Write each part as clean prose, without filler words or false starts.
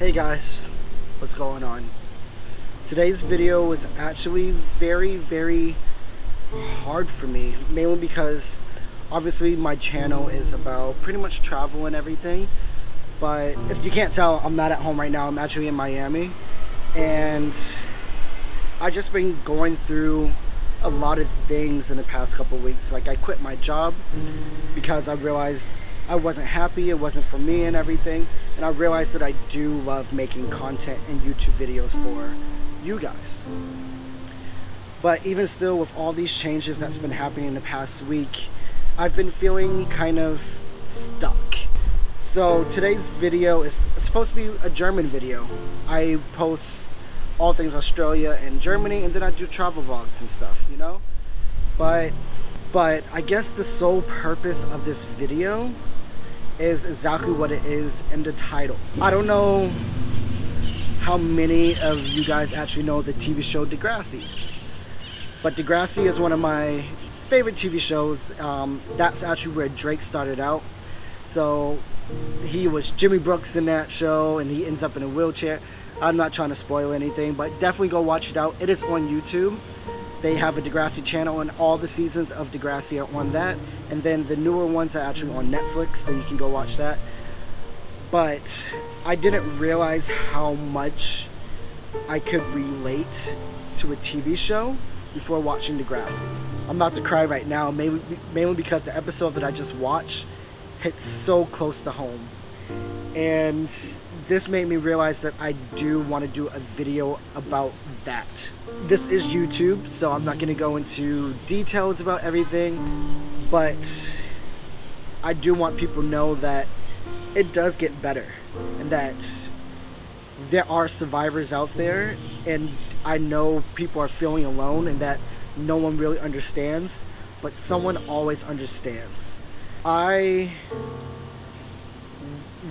Hey guys, what's going on? Today's video was actually very hard for me, mainly because obviously my channel is about pretty much travel and everything, but if you can't tell, I'm not at home right now. I'm actually in Miami, and I just been going through a lot of things in the past couple of weeks. Like, I quit my job because I realized I wasn't happy, it wasn't for me and everything, and I realized that I do love making content and YouTube videos for you guys. But even still, with all these changes that's been happening in the past week, I've been feeling kind of stuck. So today's video is supposed to be a German video. I post all things Australia and Germany, and then I do travel vlogs and stuff, you know? But I guess the sole purpose of this video is exactly what it is in the title. I don't know how many of you guys actually know the TV show Degrassi, but Degrassi is one of my favorite TV shows. That's actually where Drake started out. So he was Jimmy Brooks in that show, and he ends up in a wheelchair. I'm not trying to spoil anything, but definitely go watch it out. It is on YouTube. They have a Degrassi channel, and all the seasons of Degrassi are on that. And then the newer ones are actually on Netflix, so you can go watch that. But I didn't realize how much I could relate to a TV show before watching Degrassi. I'm about to cry right now, mainly because the episode that I just watched hit so close to home. And this made me realize that I do want to do a video about that. This is YouTube, so I'm not going to go into details about everything, but I do want people to know that it does get better, and that there are survivors out there, and I know people are feeling alone and that no one really understands, but someone always understands. I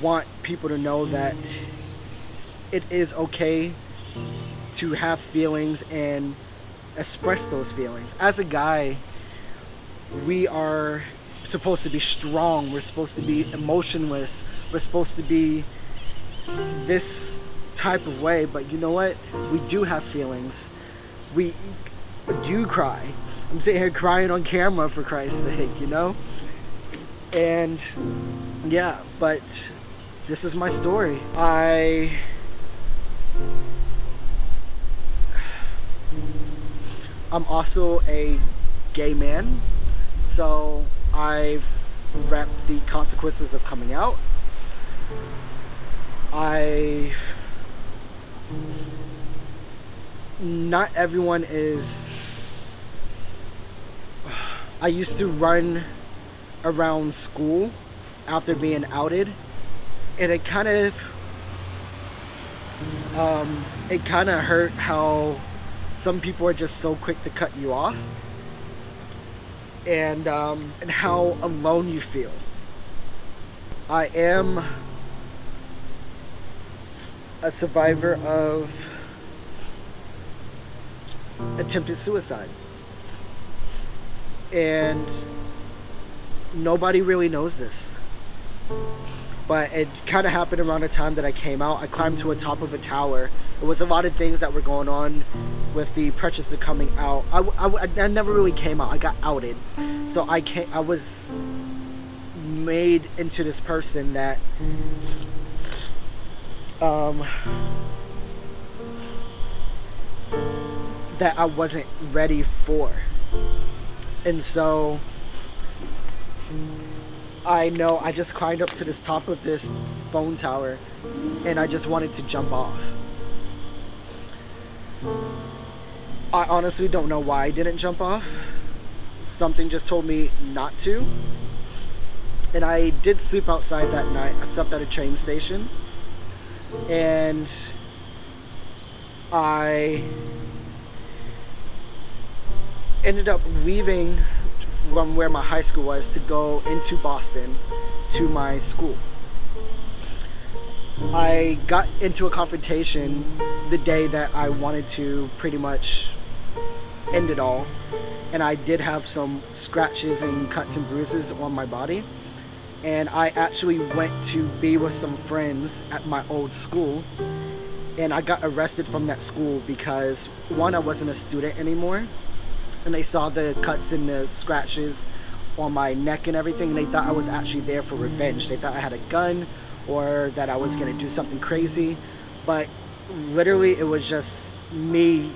want people to know that it is okay to have feelings and express those feelings. As a guy, we are supposed to be strong, we're supposed to be emotionless, we're supposed to be this type of way, but you know what? We do have feelings. We do cry. I'm sitting here crying on camera, for Christ's sake, you know? And yeah, but this is my story. I'm also a gay man, so I've repped the consequences of coming out. Not everyone is. I used to run around school after being outed, and it kind of hurt how some people are just so quick to cut you off, and how alone you feel. I am a survivor of attempted suicide, and nobody really knows this, but it kind of happened around the time that I came out. I climbed to the top of a tower. It was a lot of things that were going on with the pressures of coming out. I never really came out. I got outed. So I was made into this person that that I wasn't ready for. And so I know I just climbed up to this top of this phone tower, and I just wanted to jump off. I honestly don't know why I didn't jump off. Something just told me not to. And I did sleep outside that night. I slept at a train station, and I ended up leaving from where my high school was to go into Boston to my school. I got into a confrontation the day that I wanted to pretty much end it all, and I did have some scratches and cuts and bruises on my body. and I actually went to be with some friends at my old school, and I got arrested from that school because, one, I wasn't a student anymore, and they saw the cuts and the scratches on my neck and everything, and they thought I was actually there for revenge. They thought I had a gun or that I was going to do something crazy, but literally it was just me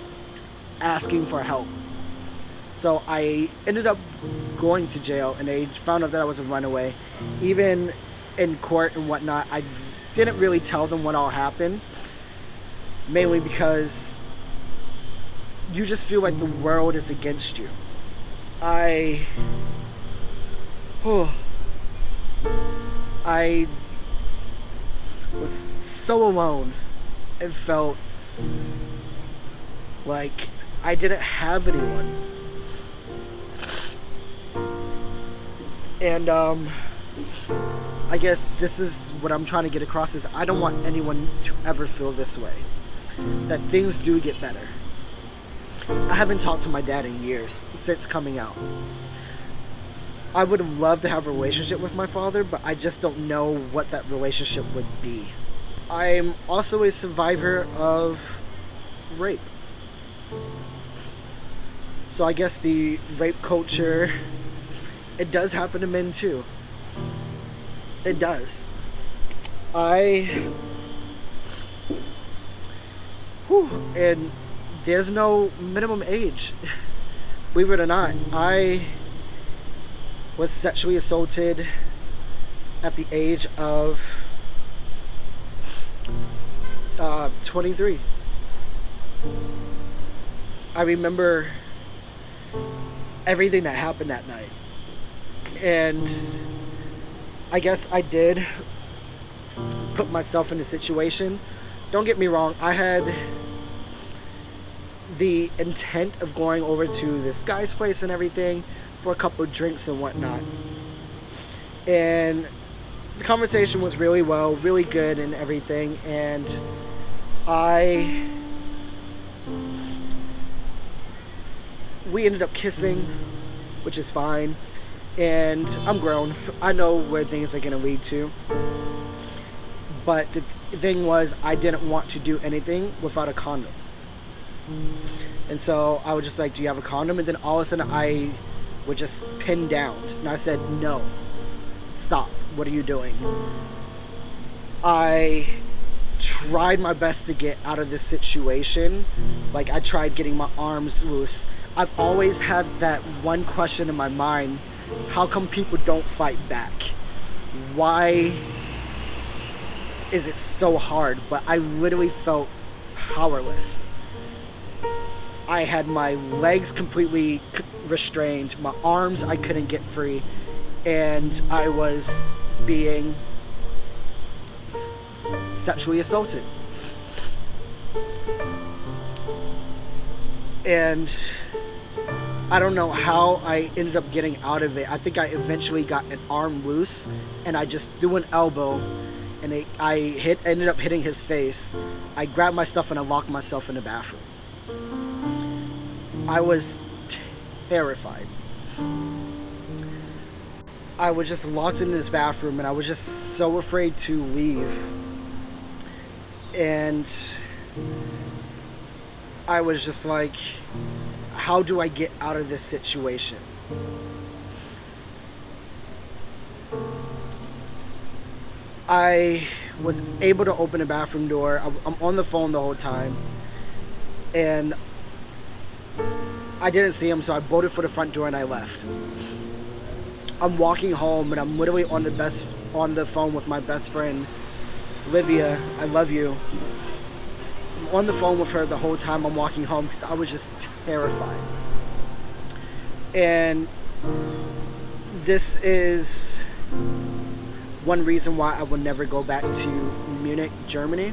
asking for help. So I ended up going to jail, and they found out that I was a runaway. Even in court and whatnot, I didn't really tell them what all happened, mainly because you just feel like the world is against you. I was so alone and felt like I didn't have anyone. And I guess this is what I'm trying to get across, is I don't want anyone to ever feel this way, that things do get better. I haven't talked to my dad in years, since coming out. I would have loved to have a relationship with my father, but I just don't know what that relationship would be. I'm also a survivor of rape. So I guess the rape culture, it does happen to men too. It does. And there's no minimum age. Believe it or not, I was sexually assaulted at the age of 23. I remember everything that happened that night. And I guess I did put myself in a situation. Don't get me wrong, I had the intent of going over to this guy's place and everything for a couple of drinks and whatnot. And the conversation was really good and everything. And we ended up kissing, which is fine. And I'm grown. I know where things are going to lead to. But the thing was, I didn't want to do anything without a condom. And so I was just like, do you have a condom? And then all of a sudden I was just pinned down. And I said, no, stop. What are you doing? I tried my best to get out of this situation. Like, I tried getting my arms loose. I've always had that one question in my mind: how come people don't fight back? Why is it so hard? But I literally felt powerless. I had my legs completely restrained, my arms I couldn't get free, and I was being sexually assaulted. And I don't know how I ended up getting out of it. I think I eventually got an arm loose, and I just threw an elbow, and ended up hitting his face. I grabbed my stuff and I locked myself in the bathroom. I was terrified. I was just locked in this bathroom, and I was just so afraid to leave. And I was just like, how do I get out of this situation? I was able to open the bathroom door. I'm on the phone the whole time, and I didn't see him, so I bolted for the front door and I left. I'm walking home, and I'm literally on the phone with my best friend, Livia. I love you. I'm on the phone with her the whole time I'm walking home because I was just terrified. And this is one reason why I will never go back to Munich, Germany,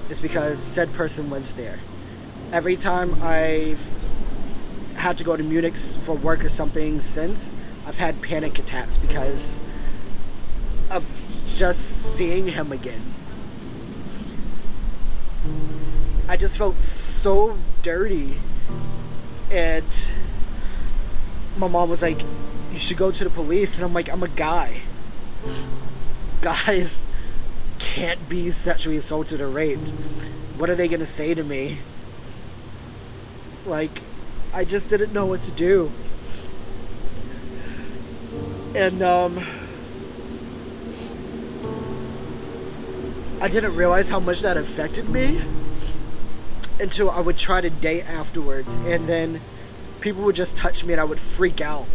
is because said person lives there. Every time I've had to go to Munich for work or something since, I've had panic attacks because of just seeing him again. I just felt so dirty, and my mom was like, you should go to the police, and I'm like, I'm a guy. guys can't be sexually assaulted or raped. What are they gonna say to me? Like, I just didn't know what to do. And I didn't realize how much that affected me until I would try to date afterwards, and then people would just touch me and I would freak out.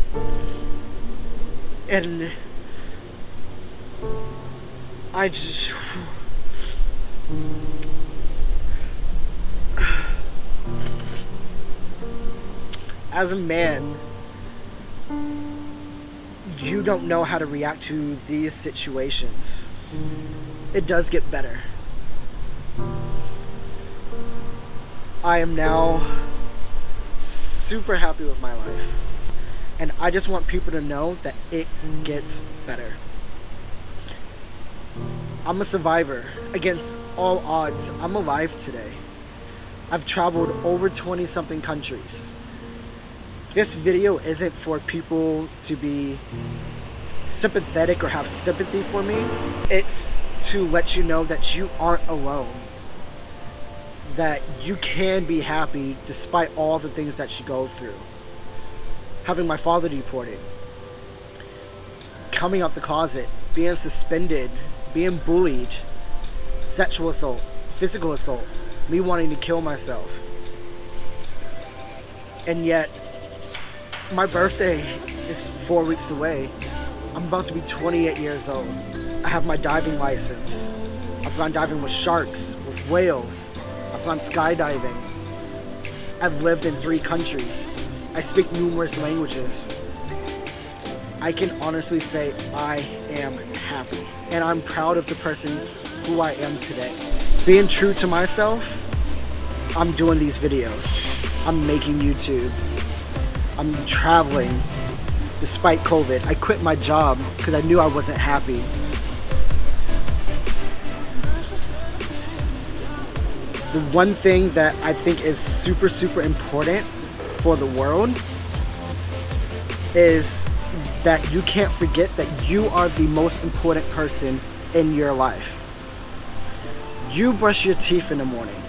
And I just... As a man, you don't know how to react to these situations. It does get better. I am now super happy with my life. And I just want people to know that it gets better. I'm a survivor. Against all odds, I'm alive today. I've traveled over 20-something countries. This video isn't for people to be sympathetic or have sympathy for me. It's to let you know that you aren't alone. That you can be happy despite all the things that you go through. Having my father deported, coming out the closet, being suspended, being bullied, sexual assault, physical assault, me wanting to kill myself. And yet, my birthday is 4 weeks away. I'm about to be 28 years old. I have my diving license. I've gone diving with sharks, with whales. I've gone skydiving. I've lived in 3 countries. I speak numerous languages. I can honestly say I am happy. And I'm proud of the person who I am today. Being true to myself, I'm doing these videos. I'm making YouTube. I'm traveling despite COVID. I quit my job because I knew I wasn't happy. The one thing that I think is super, super important for the world is that you can't forget that you are the most important person in your life. You brush your teeth in the morning.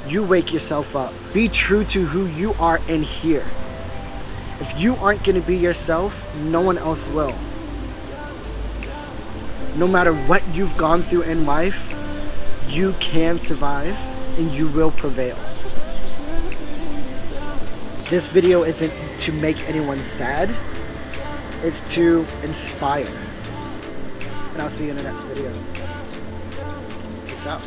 You wake yourself up. Be true to who you are in here. If you aren't going to be yourself, no one else will. No matter what you've gone through in life, you can survive and you will prevail. This video isn't to make anyone sad. It's to inspire. And I'll see you in the next video. Peace out.